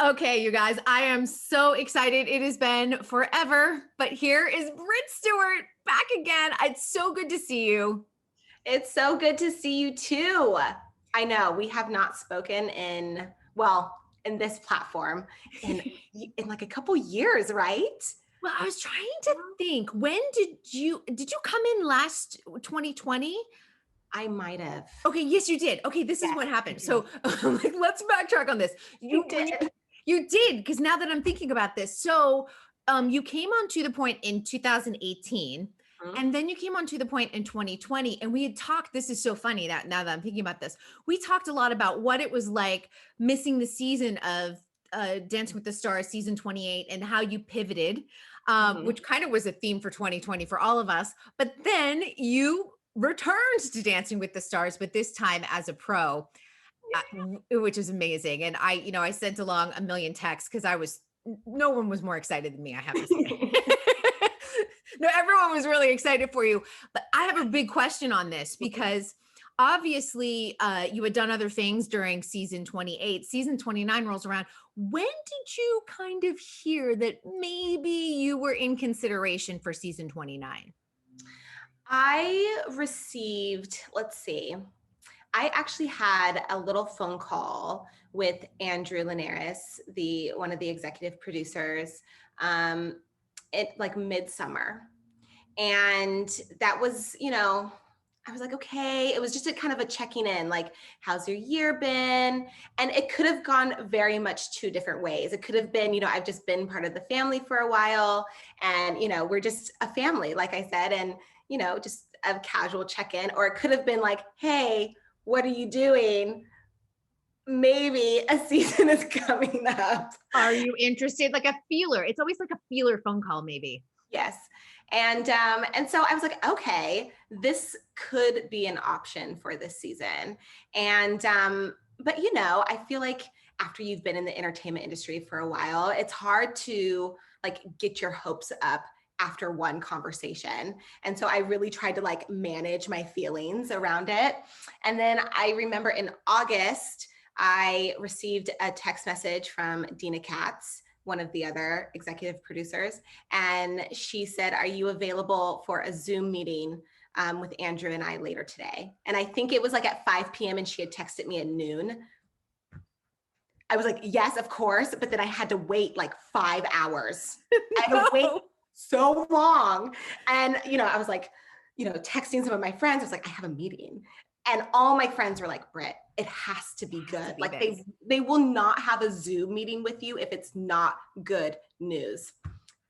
Okay, you guys, I am so excited. It has been forever, but here is Britt Stewart back again. It's so good to see you. It's so good to see you too. I know we have not spoken in this platform in like a couple years, right? Well, I was trying to think, when did you come in last 2020? I might have. Okay, yes, you did. Okay, this is Yes, what I happened. did. So, like, let's backtrack on this. I You when did. you did, because now that I'm thinking about this, so you came on To the Point in 2018, Mhm. and then you came on To the Point in 2020, and we had talked. This is so funny that now that I'm thinking about this, we talked a lot about what it was like missing the season of Dancing with the Stars, season 28, and how you pivoted, Mhm. which kind of was a theme for 2020 for all of us. But then you returned to Dancing with the Stars, but this time as a pro, which is amazing. And I sent along a million texts because no one was more excited than me, I have to say. No, everyone was really excited for you. But I have a big question on this because obviously you had done other things during season 28. Season 29 rolls around. When did you kind of hear that maybe you were in consideration for season 29? I received, let's see, I actually had a little phone call with Andrew Linares, the one of the executive producers, um, like midsummer. And that was, I was like, okay, it was just a kind of a checking in, like, how's your year been? And it could have gone very much two different ways. It could have been, I've just been part of the family for a while, and we're just a family, like I said, and just a casual check-in. Or it could have been like, hey, what are you doing? Maybe a season is coming up. Are you interested? Like a feeler. It's always like a feeler phone call, maybe. Yes. And so I was like, okay, this could be an option for this season. And but I feel like after you've been in the entertainment industry for a while, it's hard to like get your hopes up after one conversation. And so I really tried to like manage my feelings around it. And then I remember in August, I received a text message from Dina Katz, one of the other executive producers, and she said, "Are you available for a Zoom meeting with Andrew and I later today?" And I think it was like at 5 p.m. and she had texted me at noon. I was like, yes, of course. But then I had to wait like 5 hours. I had to wait No. so long. And, I was like, texting some of my friends. I was like, I have a meeting. And all my friends were like, Britt, it has to be Has to good. be Like this. they will not have a Zoom meeting with you if it's not good news.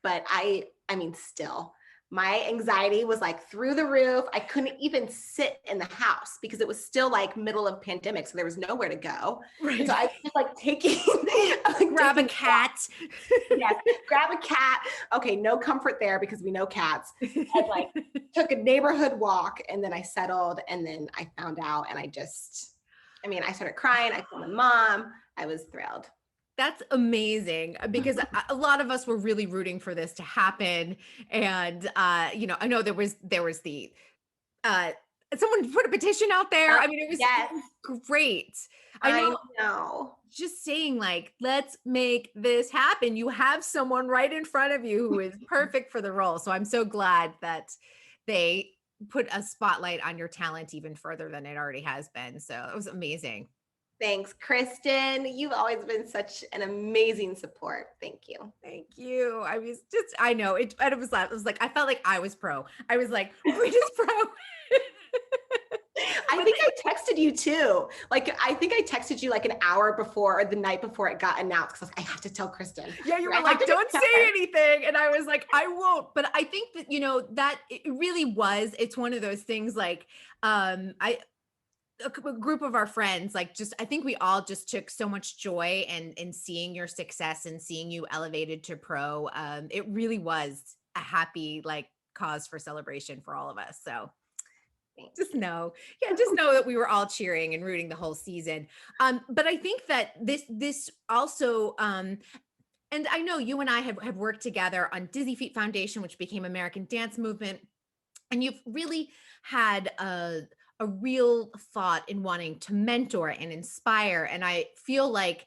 But I mean, still, my anxiety was like through the roof. I couldn't even sit in the house because it was still like middle of pandemic, so there was nowhere to go. And Right. so I was just like taking, like Grab a taking, cat. yes, grab a cat. Okay, no comfort there because we know cats. And like took a neighborhood walk, and then I settled, and then I found out, and I started crying. I told my mom. I was thrilled. That's amazing because a lot of us were really rooting for this to happen. And I know there was the uh someone put a petition out there. Yep. I mean, it Yes, was great. I I know, know. just saying, like, let's make this happen. You have someone right in front of you who is perfect for the role. So I'm so glad that they put a spotlight on your talent even further than it already has been. So it was amazing. Thanks, Kristyn. You've always been such an amazing support. Thank you. Thank you. I know it. And it was like, I felt like I was pro. I was like, Brit is pro. I But think I texted you too. Like, I think I texted you like an hour before or the night before it got announced because I was like, I have to tell Kristyn. yeah, you I were have like, to don't tell say her. anything. And I was like, I won't. But I think that, that it really it's one of those things like, a group of our friends, like, just I think we all just took so much joy in seeing your success and seeing you elevated to pro. It really was a happy, like, cause for celebration for all of us. So Thanks. just know, yeah, just know that we were all cheering and rooting the whole season. But I think that this also, and I know you and I have worked together on Dizzy Feet Foundation, which became American Dance Movement, and you've really had a real thought in wanting to mentor and inspire. And I feel like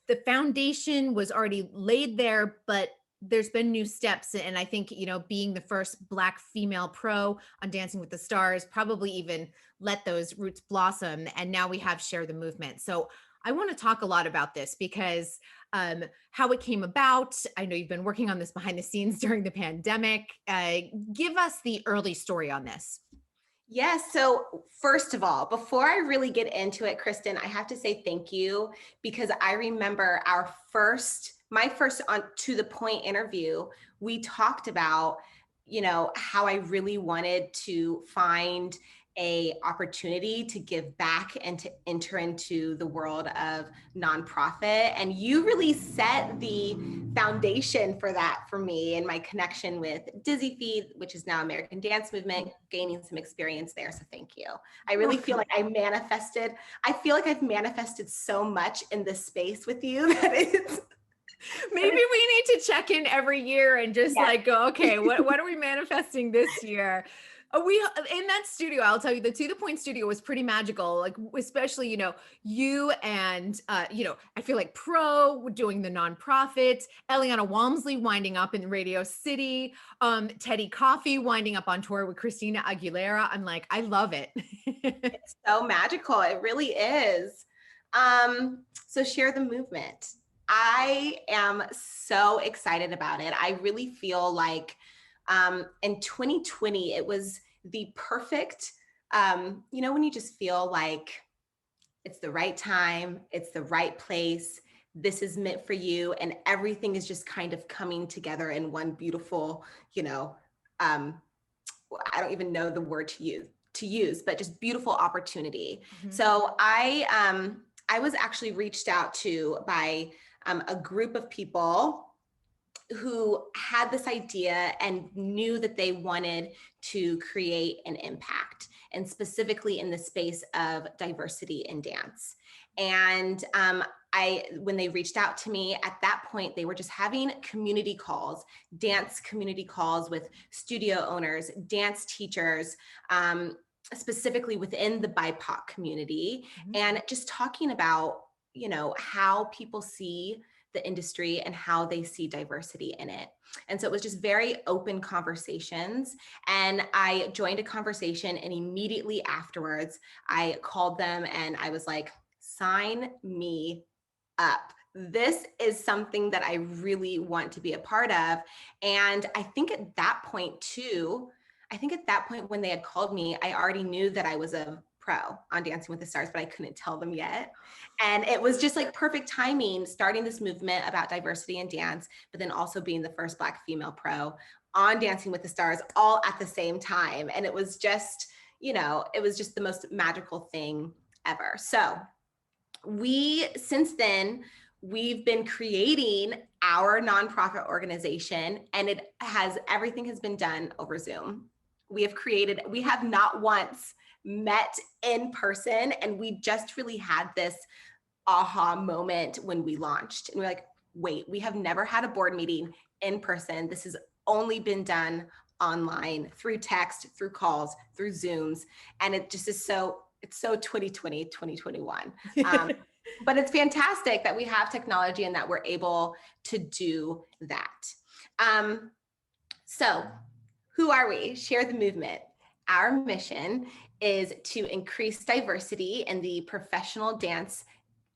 the foundation was already laid there, but there's been new steps. And I think, being the first Black female pro on Dancing with the Stars probably even let those roots blossom. And now we have Share the Movement. So I want to talk a lot about this because how it came about. I know you've been working on this behind the scenes during the pandemic. Give us the early story on this. Yes. So first of all, before I really get into it, Kristyn, I have to say thank you, because I remember my first on To the Point interview, we talked about, how I really wanted to find a opportunity to give back and to enter into the world of nonprofit. And you really set the foundation for that for me and my connection with Dizzy Feed, which is now American Dance Movement, gaining some experience there. So thank you. I really feel like I've manifested so much in this space with you that it's, maybe we need to check in every year and just go, okay, what are we manifesting this year? We in that studio, I'll tell you, the To the Point studio was pretty magical. Like, especially, you and I feel like Pro doing the nonprofit, Eliana Walmsley winding up in Radio City, Teddy Coffee winding up on tour with Christina Aguilera. I'm like, I love it. It's so magical. It really is. So Share the Movement. I am so excited about it. I really feel like in 2020, it was the perfect, when you just feel like it's the right time, it's the right place, this is meant for you, and everything is just kind of coming together in one beautiful, I don't even know the word to use, but just beautiful opportunity. Mm-hmm. So I was actually reached out to by a group of people who had this idea and knew that they wanted to create an impact, and specifically in the space of diversity in dance. And when they reached out to me at that point, they were just having community calls, dance community calls with studio owners, dance teachers, specifically within the BIPOC community, mm-hmm. and just talking about, how people see the industry and how they see diversity in it. And so it was just very open conversations. And I joined a conversation, and immediately afterwards, I called them and I was like, sign me up. This is something that I really want to be a part of. And I think at that point when they had called me, I already knew that I was a pro on Dancing with the Stars, but I couldn't tell them yet. And it was just like perfect timing, starting this movement about diversity in dance, but then also being the first Black female pro on Dancing with the Stars all at the same time. And it was just, the most magical thing ever. So since then, we've been creating our nonprofit organization, and everything has been done over Zoom. We have not once met in person, and we just really had this aha moment when we launched, and we're like, wait, we have never had a board meeting in person. This has only been done online, through text, through calls, through Zooms, and it just is it's so 2020, 2021. But it's fantastic that we have technology and that we're able to do that. So who are we? Share the Movement. Our mission is to increase diversity in the professional dance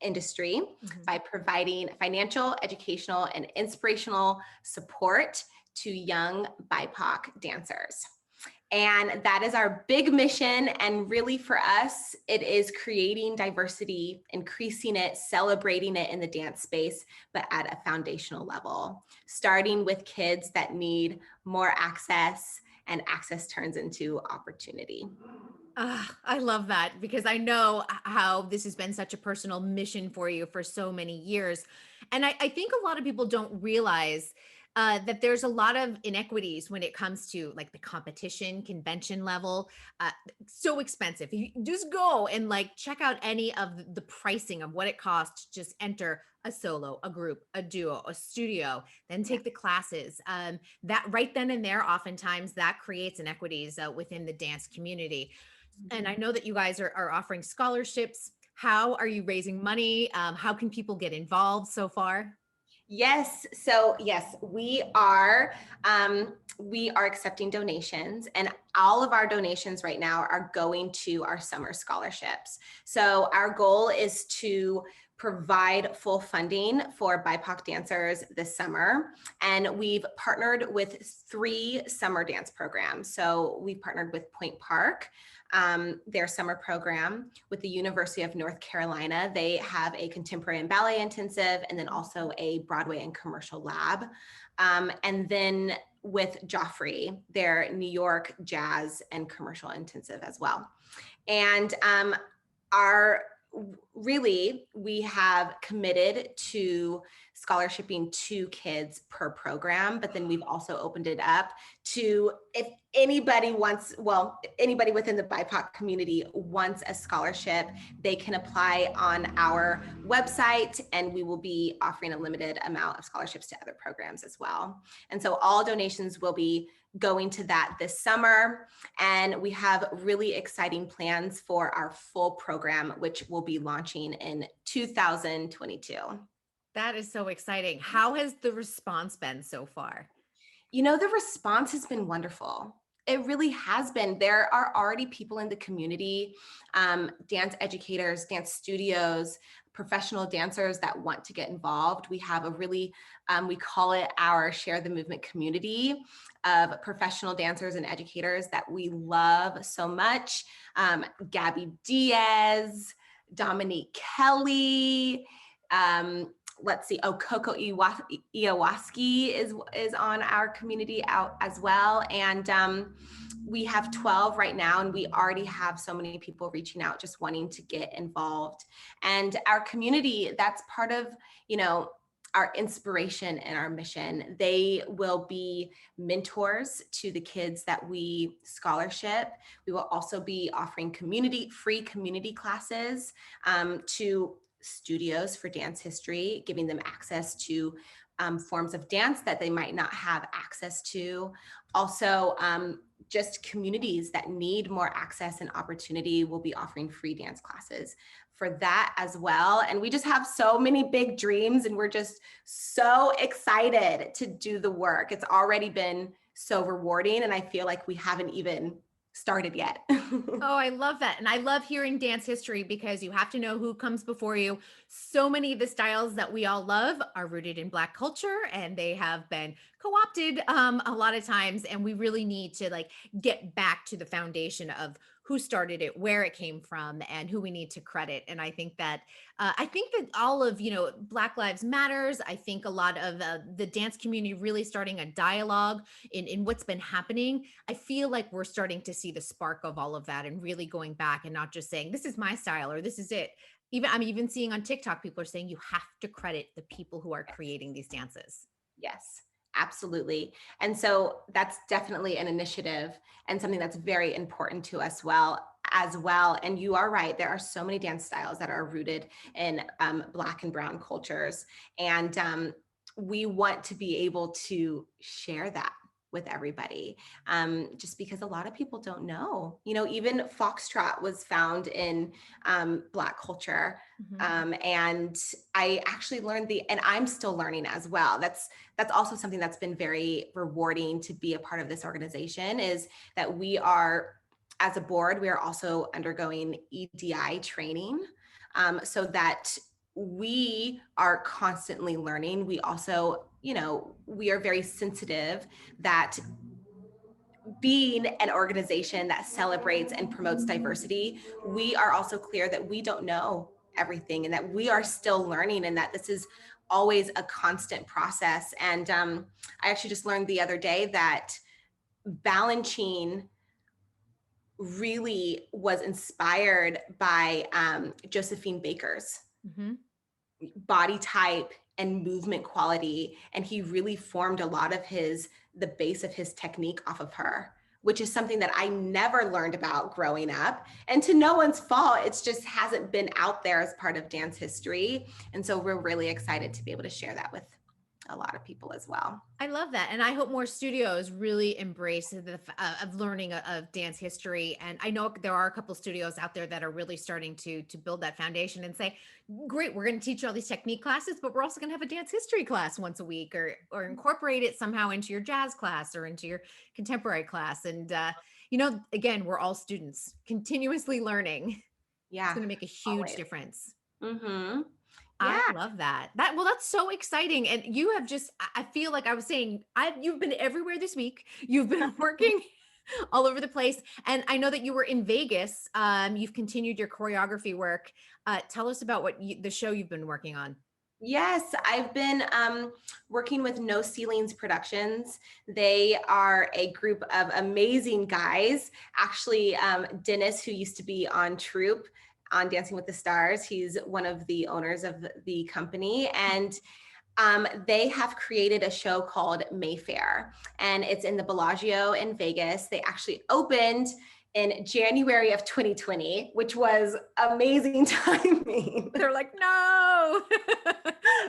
industry, mm-hmm. by providing financial, educational, and inspirational support to young BIPOC dancers. And that is our big mission. And really for us, it is creating diversity, increasing it, celebrating it in the dance space, but at a foundational level, starting with kids that need more access, and access turns into opportunity. I love that, because I know how this has been such a personal mission for you for so many years. And I think a lot of people don't realize that there's a lot of inequities when it comes to like the competition convention level. So expensive. You just go and check out any of the pricing of what it costs to just enter a solo, a group, a duo, a studio, then take the classes. That right then and there, oftentimes that creates inequities within the dance community. Mm-hmm. And I know that you guys are offering scholarships. How are you raising money? How can people get involved so far? Yes. So yes, we are accepting donations, and all of our donations right now are going to our summer scholarships. So our goal is to provide full funding for BIPOC dancers this summer. And we've partnered with 3 summer dance programs. So we've partnered with Point Park, their summer program, with the University of North Carolina. They have a contemporary and ballet intensive, and then also a Broadway and commercial lab. And then with Joffrey, their New York jazz and commercial intensive as well. And our really, we have committed to scholarshiping 2 kids per program, but then we've also opened it up to, if anybody wants, well, anybody within the BIPOC community wants a scholarship, they can apply on our website, and we will be offering a limited amount of scholarships to other programs as well. And so all donations will be going to that this summer. And we have really exciting plans for our full program, which will be launching in 2022. That is so exciting. How has the response been so far? The response has been wonderful. It really has been. There are already people in the community, dance educators, dance studios, professional dancers that want to get involved. We have a really, we call it our Share the Movement community of professional dancers and educators that we love so much. Gabby Diaz, Dominique Kelly, let's see. Oh, Coco Iwaski is on our community out as well. And we have 12 right now, and we already have so many people reaching out, just wanting to get involved. And our community, that's part of, our inspiration and our mission. They will be mentors to the kids that we scholarship. We will also be offering free community classes to studios for dance history, giving them access to forms of dance that they might not have access to. Also, just communities that need more access and opportunity will be offering free dance classes for that as well. And we just have so many big dreams, and we're just so excited to do the work. It's already been so rewarding, and I feel like we haven't even started yet. Oh, I love that. And I love hearing dance history because you have to know who comes before you. So many of the styles that we all love are rooted in Black culture, and they have been co-opted a lot of times. And we really need to get back to the foundation of who started it, where it came from, and who we need to credit. And I think that all of Black Lives Matters. I think a lot of the dance community really starting a dialogue in what's been happening. I feel like we're starting to see the spark of all of that, and really going back and not just saying this is my style or this is it. I'm even seeing on TikTok people are saying you have to credit the people who are creating these dances. Yes, absolutely. And so that's definitely an initiative and something that's very important to us as well. And you are right. There are so many dance styles that are rooted in Black and brown cultures. And we want to be able to share that with everybody, just because a lot of people don't know. Even Foxtrot was found in Black culture. Mhm. And I actually learned and I'm still learning as well. That's also something that's been very rewarding to be a part of this organization, is that we are, as a board, we are also undergoing EDI training, so that we are constantly learning. We also, we are very sensitive that being an organization that celebrates and promotes diversity, we are also clear that we don't know everything, and that we are still learning, and that this is always a constant process. And I actually just learned the other day that Balanchine really was inspired by Josephine Baker's Mhm. body type and movement quality. And he really formed a lot of the base of his technique off of her, which is something that I never learned about growing up. And to no one's fault, it's just hasn't been out there as part of dance history. And so we're really excited to be able to share that with to a lot of people as well. I love that. And I hope more studios really embrace the of learning of dance history. And I know there are a couple studios out there that are really starting to build that foundation and say, great, we're going to teach you all these technique classes, but we're also going to have a dance history class once a week, or incorporate it somehow into your jazz class or into your contemporary class. And again, we're all students continuously learning. It's Yeah, going to make a huge always. difference. Mm-hmm. I Yeah. love that. That's so exciting. And you have just, I feel like I was saying, you've been everywhere this week. You've been working all over the place. And I know that you were in Vegas. You've continued your choreography work. Tell us about the show you've been working on. Yes, I've been working with No Ceilings Productions. They are a group of amazing guys. Actually, Dennis, who used to be on Troop on Dancing with the Stars, he's one of the owners of the company. And they have created a show called Mayfair, and it's in the Bellagio in Vegas. They actually opened in January of 2020, which was amazing timing. They're like, no.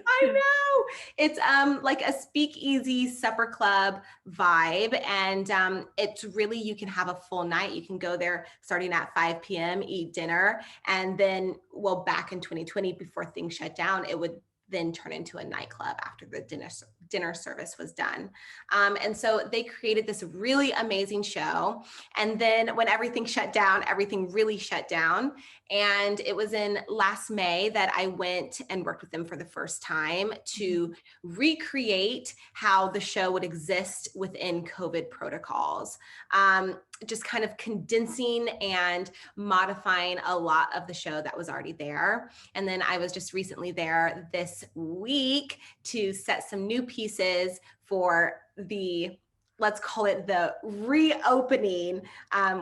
I know. It's like a speakeasy supper club vibe. And it's really, you can have a full night. You can go there starting at 5 p.m., eat dinner. And then, well, back in 2020, before things shut down, it would then turn into a nightclub after the dinner service was done. And so they created this really amazing show. And then when everything shut down, everything really shut down. And it was in last May that I went and worked with them for the first time to recreate how the show would exist within COVID protocols. Just kind of condensing and modifying a lot of the show that was already there. And then I was just recently there this week to set some new pieces for the, let's call it the reopening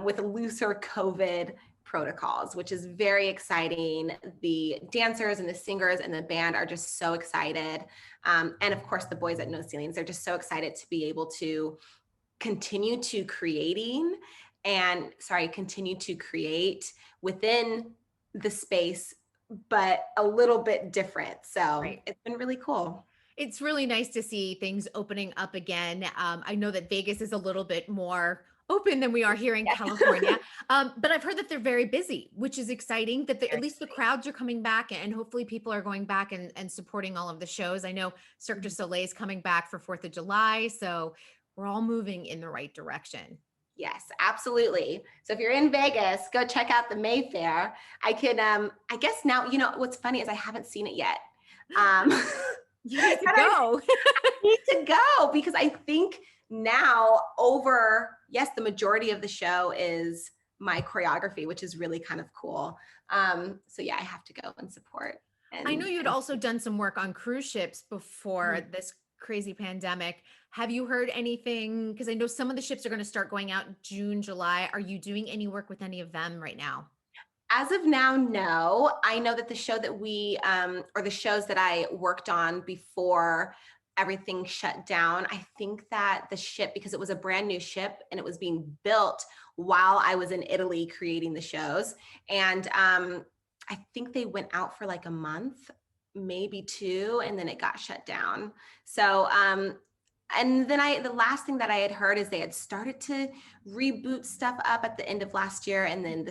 with looser COVID protocols, which is very exciting. The dancers and the singers and the band are just so excited. And of course, the boys at No Ceilings, they're just so excited to be able to continue to create within the space, but a little bit different. So Right. It's been really cool. It's really nice to see things opening up again. I know that Vegas is a little bit more open than we are here in California. But I've heard that they're very busy, which is exciting that at least the crowds are coming back, and hopefully people are going back and supporting all of the shows. I know Cirque du Soleil is coming back for 4th of July. So we're all moving in the right direction. Yes, absolutely. So if you're in Vegas, go check out the Mayfair. I guess now, what's funny is I haven't seen it yet. You need to go. I need to go because I think now the majority of the show is my choreography, which is really kind of cool. So yeah, I have to go and support. I know you'd also done some work on cruise ships before this crazy pandemic. Have you heard anything? Because I know some of the ships are going to start going out June, July. Are you doing any work with any of them right now? As of now, no. I know that the show that or the shows that I worked on before everything shut down, I think that the ship, because it was a brand new ship and it was being built while I was in Italy creating the shows. And I think they went out for like a month, maybe 2, and then it got shut down. So, and then the last thing that I had heard is they had started to reboot stuff up at the end of last year, and then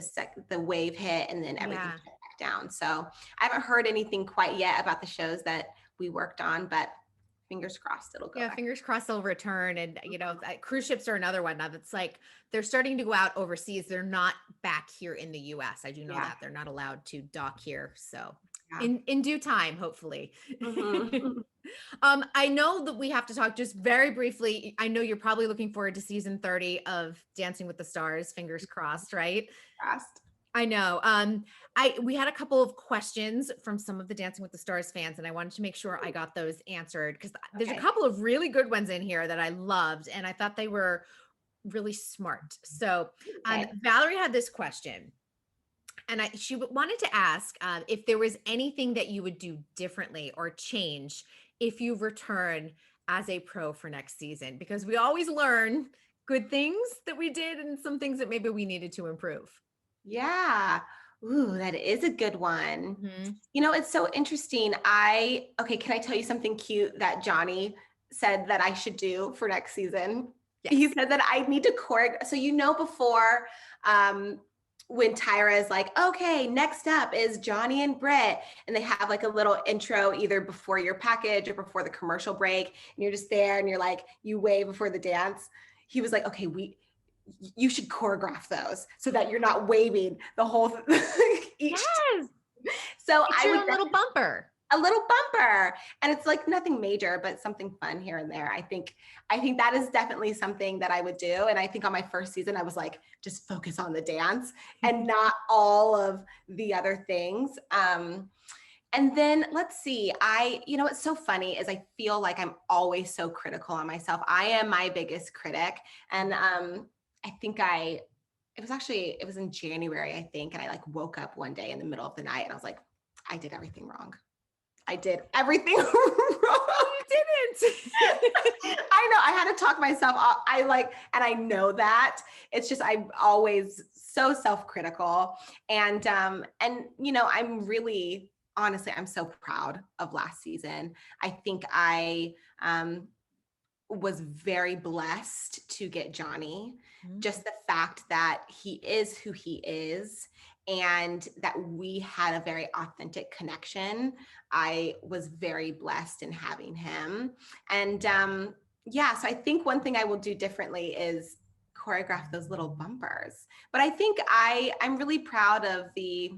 the wave hit, and then everything shut back down. So I haven't heard anything quite yet about the shows that we worked on, but fingers crossed it'll go back. Fingers crossed they'll return. And cruise ships are another one now that's like they're starting to go out overseas. They're not back here in the US. I do know that they're not allowed to dock here. So in due time, hopefully. I know that we have to talk just very briefly. I know you're probably looking forward to season 30 of Dancing with the Stars. Fingers crossed, right? Crossed. I know. We had a couple of questions from some of the Dancing with the Stars fans, and I wanted to make sure I got those answered because there's a couple of really good ones in here that I loved, and I thought they were really smart. So Valerie had this question, and she wanted to ask if there was anything that you would do differently or change if you return as a pro for next season, because we always learn good things that we did and some things that maybe we needed to improve. Yeah. Ooh, that is a good one. Mhm. You know, it's so interesting. Okay, can I tell you something cute that Johnny said that I should do for next season? He Yes. said that I need to so before um when Tyra is like, okay, next up is Johnny and Britt, and they have like a little intro either before your package or before the commercial break, and you're just there and you're like, you wave before the dance. He was like, okay, you should choreograph those so that you're not waving the whole each. Yes. So It's I your would own little bumper. a little bumper, and it's like nothing major but something fun here and there. I think that is definitely something that I would do, and I think on my first season I was like, just focus on the dance and not all of the other things. And then let's see, what's so funny is I feel like I'm always so critical on myself. I am my biggest critic, and I think it was in January, I think, and I like woke up one day in the middle of the night and I was like, I did everything wrong. I did everything wrong. You didn't. I know. I had to talk myself off. And I know that. It's just I'm always so self-critical. And I'm really honestly, I'm so proud of last season. I think I was very blessed to get Johnny. Mhm. Just the fact that he is who he is and that we had a very authentic connection. I was very blessed in having him. And so I think one thing I will do differently is choreograph those little bumpers. But I think I'm really proud of the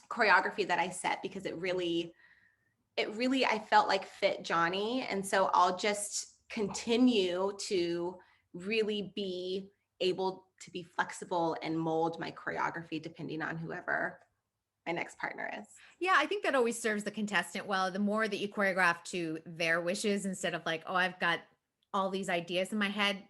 choreography that I set because it really I felt like fit Johnny. And so I'll just continue to really be able to be flexible and mold my choreography depending on whoever my next partner is. Yeah, I think that always serves the contestant well. The more that you choreograph to their wishes instead of like, oh, I've got all these ideas in my head,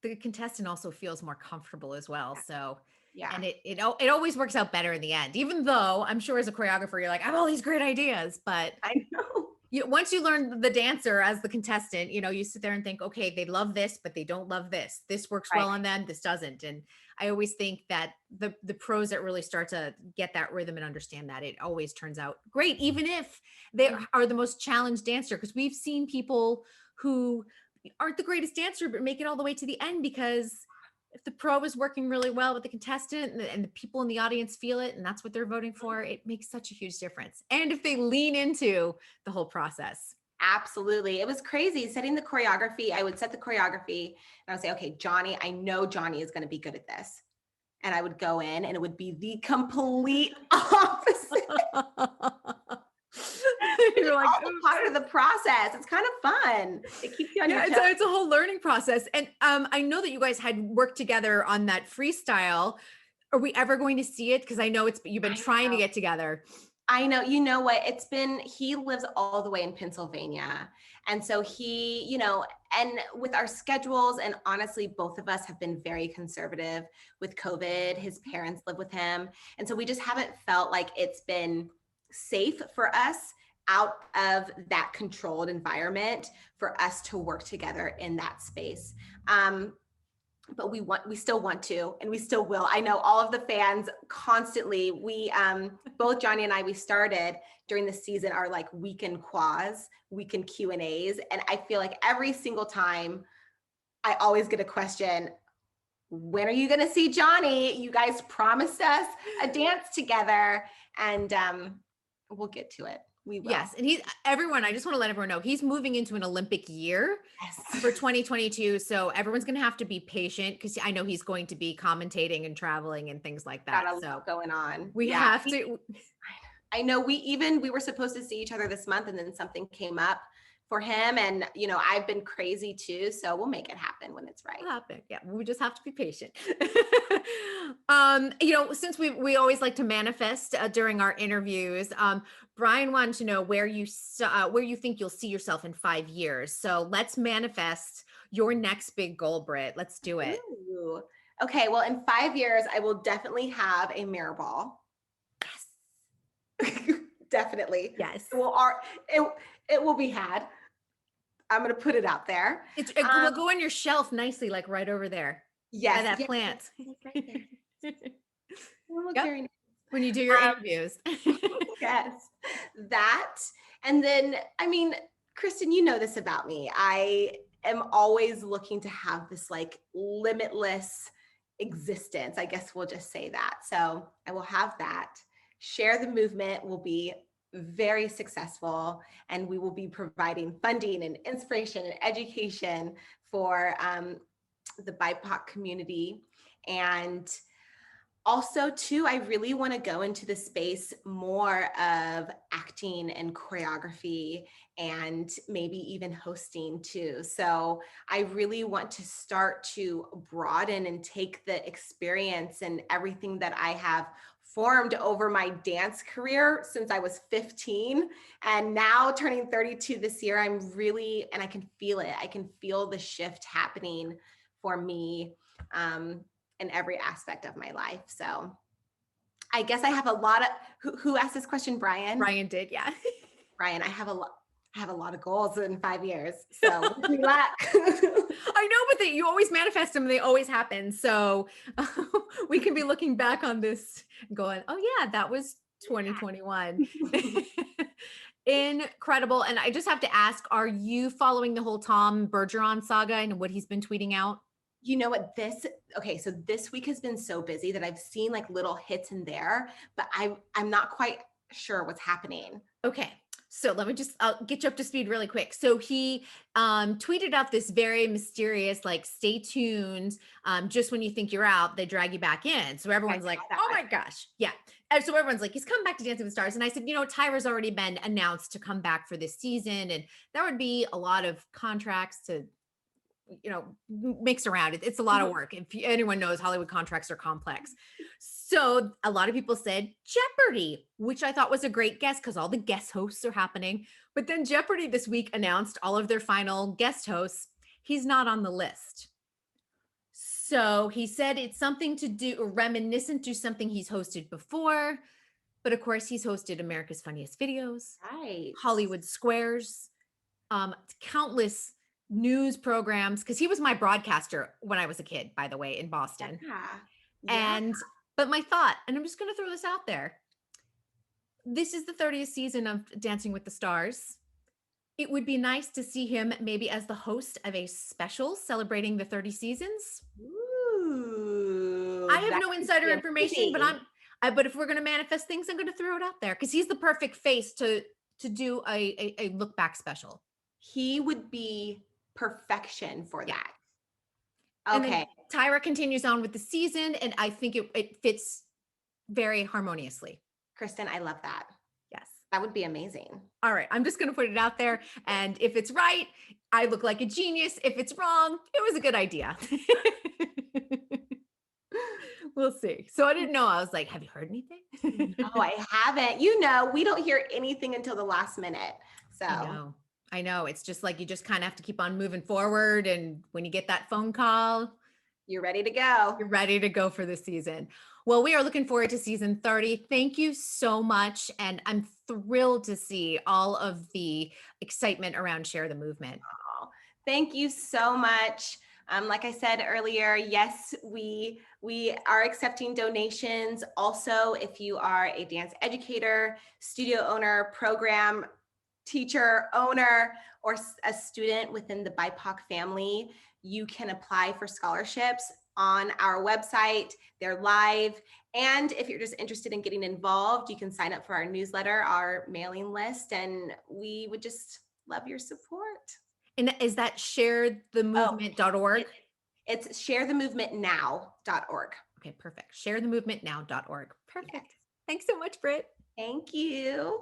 the contestant also feels more comfortable as well. So, Yeah. and it always works out better in the end. Even though I'm sure as a choreographer, you're like, I have all these great ideas, but I know. once you learn the dancer as the contestant, you sit there and think, okay, they love this, but they don't love this. This works Right. well on them. This doesn't. And I always think that the pros that really start to get that rhythm and understand that, it always turns out great, even if they are the most challenged dancer. Because we've seen people who aren't the greatest dancer, but make it all the way to the end because if the pro is working really well with the contestant and the people in the audience feel it and that's what they're voting for, it makes such a huge difference. And if they lean into the whole process. Absolutely. It was crazy setting the choreography. I would set the choreography and I would say, okay, Johnny, I know Johnny is going to be good at this. And I would go in and it would be the complete opposite. You're like, Also part of the process. It's kind of fun. It keeps you on your toes. it's a whole learning process. And I know that you guys had worked together on that freestyle. Are we ever going to see it? Because I know you've been trying to get together. I know, you know what? He lives all the way in Pennsylvania. And so and with our schedules, and honestly, both of us have been very conservative with COVID. His parents live with him. And so we just haven't felt like it's been safe for us out of that controlled environment for us to work together in that space. But we still want to, and we still will. I know all of the fans constantly, both Johnny and I, we started during the season our like weekend Q&As. And I feel like every single time I always get a question, when are you going to see Johnny? You guys promised us a dance together, and we'll get to it. We will. Yes. And I just want to let everyone know he's moving into an Olympic year Yes. for 2022. So everyone's going to have to be patient because I know he's going to be commentating and traveling and things like that. Got a lot going on. We have to. I know we were supposed to see each other this month and then something came up for him, and I've been crazy too, so we'll make it happen when it's right. Yeah, we just have to be patient. Since we always like to manifest during our interviews, Brian wanted to know where you think you'll see yourself in 5 years. So let's manifest your next big goal, Britt. Let's do it. Ooh. Okay, well, in 5 years, I will definitely have a mirror ball. Yes. Definitely. Yes. It will be had. I'm going to put it out there. It will go on your shelf nicely, like right over there. Yes. By that plant. Right there. Yep. When you do your Um, interviews. yes, that. And then, I mean, Kristyn, you know this about me. I am always looking to have this like limitless existence. I guess we'll just say that. So I will have that. Share the Movement will be very successful, and we will be providing funding and inspiration and education for the BIPOC community. And also too, I really want to go into the space more of acting and choreography and maybe even hosting too. So I really want to start to broaden and take the experience and everything that I have formed over my dance career since I was 15 and now turning 32 this year. I'm really, and I can feel it. I can feel the shift happening for me. In every aspect of my life. So I guess I have a lot of, who asked this question? Brian? Brian did, yeah. Brian, I have a lot of goals in 5 years. So wish me luck. I know, but you always manifest them. They always happen. So we can be looking back on this going, oh yeah, that was 2021. Incredible. And I just have to ask, are you following the whole Tom Bergeron saga and what he's been tweeting out? You know what, so this week has been so busy that I've seen like little hits in there, but I'm not quite sure what's happening. Okay. So I'll get you up to speed really quick. So he tweeted out this very mysterious, like, stay tuned. Just when you think you're out, they drag you back in. So everyone's like, oh my gosh. Yeah. And so everyone's like, he's come back to Dancing with the Stars. And I said, Tyra's already been announced to come back for this season. And there would be a lot of contracts to mix around. It's a lot of work. If anyone knows, Hollywood contracts are complex. So a lot of people said Jeopardy, which I thought was a great guess because all the guest hosts are happening. But then Jeopardy this week announced all of their final guest hosts. He's not on the list. So he said it's something to do reminiscent to something he's hosted before. But of course, he's hosted America's Funniest Videos, Right. Hollywood Squares, countless news programs, because he was my broadcaster when I was a kid, by the way, in Boston. Yeah. But my thought, and I'm just going to throw this out there, this is the 30th season of Dancing with the Stars. It would be nice to see him maybe as the host of a special celebrating the 30 seasons. Ooh, I have no insider information, but if we're going to manifest things, I'm going to throw it out there because he's the perfect face to do a look back special. He would be perfection for that. Okay. And then Tyra continues on with the season, and I think it fits very harmoniously. Kristyn, I love that. Yes. That would be amazing. All right. I'm just going to put it out there. And if it's right, I look like a genius. If it's wrong, it was a good idea. We'll see. So I didn't know. I was like, have you heard anything? Oh, I haven't. We don't hear anything until the last minute. So I know. It's just like, you just kind of have to keep on moving forward. And when you get that phone call, you're ready to go. You're ready to go for the season. Well, we are looking forward to season 30. Thank you so much. And I'm thrilled to see all of the excitement around Share the Movement. Oh, thank you so much. Like I said earlier, yes, we are accepting donations. Also, if you are a dance educator, studio owner, program teacher, owner, or a student within the BIPOC family, you can apply for scholarships on our website. They're live. And if you're just interested in getting involved, you can sign up for our newsletter, our mailing list, and we would just love your support. And is that sharethemovement.org? It's sharethemovementnow.org. Okay, perfect. Sharethemovementnow.org. Perfect. Yes. Thanks so much, Britt. Thank you.